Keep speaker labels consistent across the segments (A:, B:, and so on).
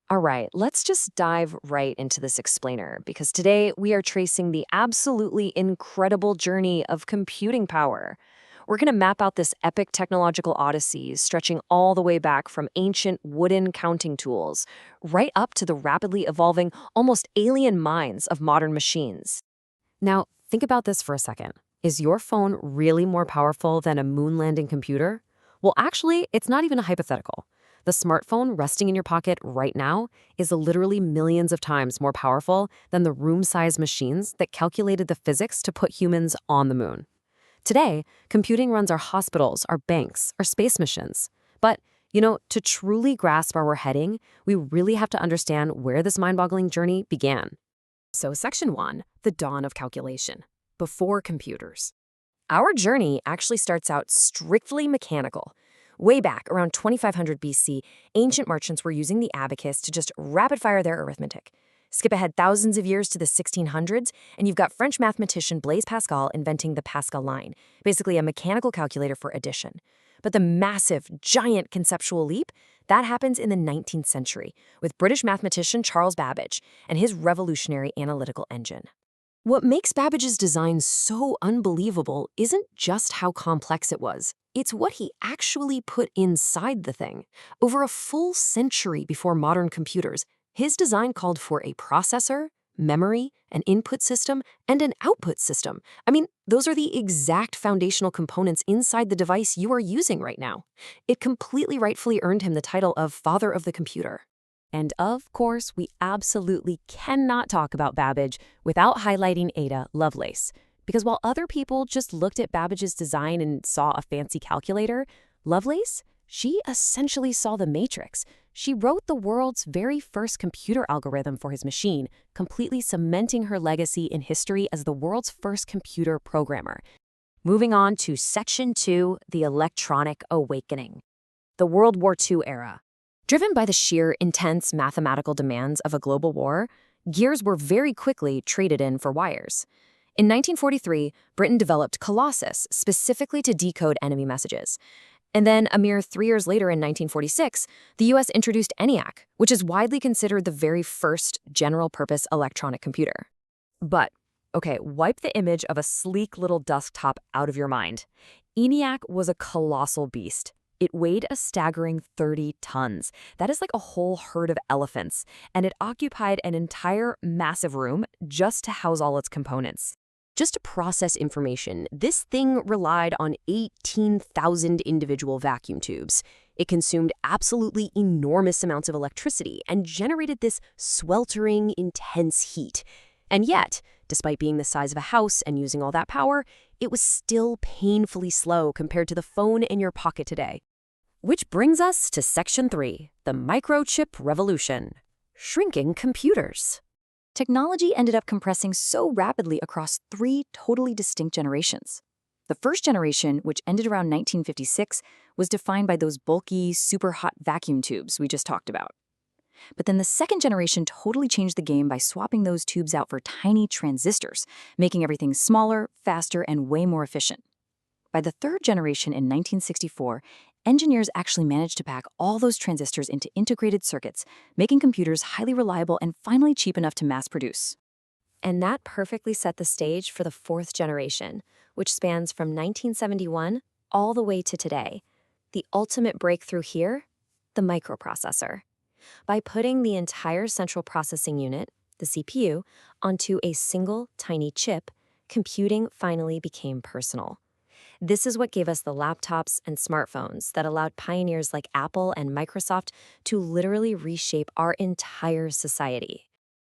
A: All right, let's just dive right into this explainer because today we are tracing the absolutely incredible journey of computing power. We're going to map out this epic technological odyssey stretching all the way back from ancient wooden counting tools right up to the rapidly evolving, almost alien minds of modern machines. Now, think about this for a second. Is your phone really more powerful than a moon landing computer? Well, actually, it's not even a hypothetical. The smartphone resting in your pocket right now is literally millions of times more powerful than the room-sized machines that calculated the physics to put humans on the moon. Today, computing runs our hospitals, our banks, our space missions. But, to truly grasp where we're heading, we really have to understand where this mind-boggling journey began. So, Section 1, the dawn of calculation, before computers. Our journey actually starts out strictly mechanical. Way back, around 2500 BC, ancient merchants were using the abacus to just rapid-fire their arithmetic. Skip ahead thousands of years to the 1600s, and you've got French mathematician Blaise Pascal inventing the Pascal line, basically a mechanical calculator for addition. But the massive, giant conceptual leap, that happens in the 19th century, with British mathematician Charles Babbage and his revolutionary analytical engine. What makes Babbage's design so unbelievable isn't just how complex it was. It's what he actually put inside the thing. Over a full century before modern computers, his design called for a processor, memory, an input system, and an output system. I mean, those are the exact foundational components inside the device you are using right now. It completely rightfully earned him the title of Father of the Computer. And of course, we absolutely cannot talk about Babbage without highlighting Ada Lovelace. Because while other people just looked at Babbage's design and saw a fancy calculator, Lovelace, she essentially saw the matrix. She wrote the world's very first computer algorithm for his machine, completely cementing her legacy in history as the world's first computer programmer. Moving on to Section 2, the electronic awakening. The World War II era. Driven by the sheer, intense mathematical demands of a global war, gears were very quickly traded in for wires. In 1943, Britain developed Colossus specifically to decode enemy messages. And then a mere 3 years later in 1946, the US introduced ENIAC, which is widely considered the very first general-purpose electronic computer. But, okay, wipe the image of a sleek little desktop out of your mind. ENIAC was a colossal beast. It weighed a staggering 30 tons. That is like a whole herd of elephants, and it occupied an entire massive room just to house all its components. Just to process information, this thing relied on 18,000 individual vacuum tubes. It consumed absolutely enormous amounts of electricity and generated this sweltering, intense heat. And yet, despite being the size of a house and using all that power, it was still painfully slow compared to the phone in your pocket today. Which brings us to Section 3, the microchip revolution. Shrinking computers. Technology ended up compressing so rapidly across 3 totally distinct generations. The first generation, which ended around 1956, was defined by those bulky, super hot vacuum tubes we just talked about. But then the second generation totally changed the game by swapping those tubes out for tiny transistors, making everything smaller, faster, and way more efficient. By the third generation in 1964, engineers actually managed to pack all those transistors into integrated circuits, making computers highly reliable and finally cheap enough to mass produce. And that perfectly set the stage for the fourth generation, which spans from 1971 all the way to today. The ultimate breakthrough here, the microprocessor. By putting the entire central processing unit, the CPU, onto a single tiny chip, computing finally became personal. This is what gave us the laptops and smartphones that allowed pioneers like Apple and Microsoft to literally reshape our entire society.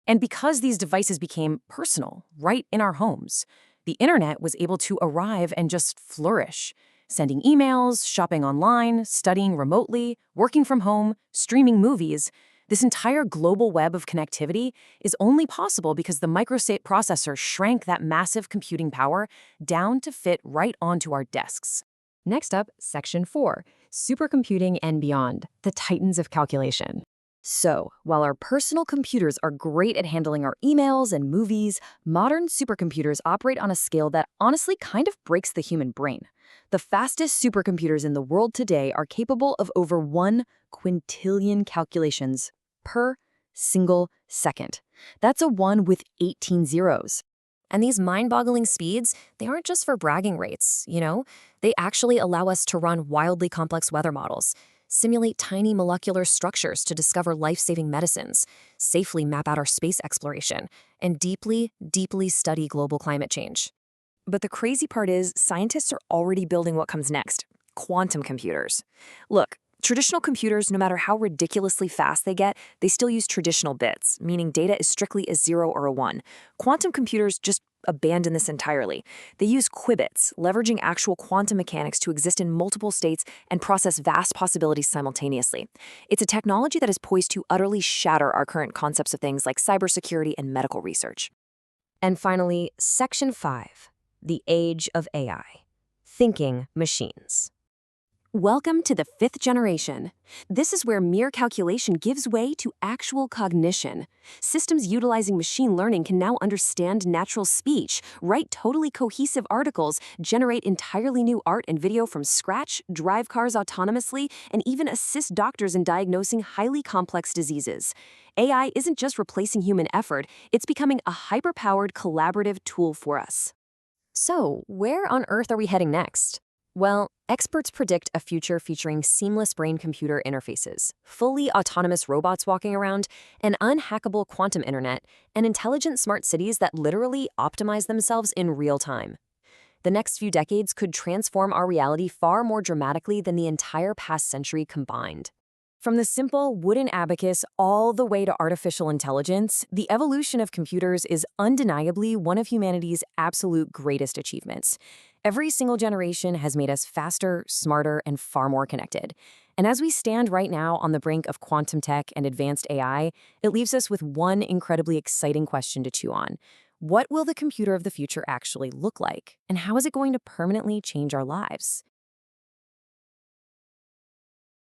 A: And because these devices became personal, right in our homes, the internet was able to arrive and just flourish. Sending emails, shopping online, studying remotely, working from home, streaming movies. This entire global web of connectivity is only possible because the microprocessor shrank that massive computing power down to fit right onto our desks. Next up, Section 4, supercomputing and beyond, the titans of calculation. So, while our personal computers are great at handling our emails and movies, modern supercomputers operate on a scale that honestly kind of breaks the human brain. The fastest supercomputers in the world today are capable of over 1 quintillion calculations per single second. That's a 1 with 18 zeros. And these mind-boggling speeds, they aren't just for bragging rights, They actually allow us to run wildly complex weather models, simulate tiny molecular structures to discover life-saving medicines, safely map out our space exploration, and deeply, deeply study global climate change. But the crazy part is, scientists are already building what comes next: quantum computers. Look, traditional computers, no matter how ridiculously fast they get, they still use traditional bits, meaning data is strictly a 0 or a 1. Quantum computers just abandon this entirely. They use qubits, leveraging actual quantum mechanics to exist in multiple states and process vast possibilities simultaneously. It's a technology that is poised to utterly shatter our current concepts of things like cybersecurity and medical research. And finally, Section 5, the age of AI, thinking machines. Welcome to the 5th generation. This is where mere calculation gives way to actual cognition. Systems utilizing machine learning can now understand natural speech, write totally cohesive articles, generate entirely new art and video from scratch, drive cars autonomously, and even assist doctors in diagnosing highly complex diseases. AI isn't just replacing human effort, it's becoming a hyper-powered collaborative tool for us. So, where on earth are we heading next? Well, experts predict a future featuring seamless brain-computer interfaces, fully autonomous robots walking around, an unhackable quantum internet, and intelligent smart cities that literally optimize themselves in real time. The next few decades could transform our reality far more dramatically than the entire past century combined. From the simple wooden abacus all the way to artificial intelligence, the evolution of computers is undeniably one of humanity's absolute greatest achievements. Every single generation has made us faster, smarter, and far more connected. And as we stand right now on the brink of quantum tech and advanced AI, it leaves us with one incredibly exciting question to chew on. What will the computer of the future actually look like? And how is it going to permanently change our lives?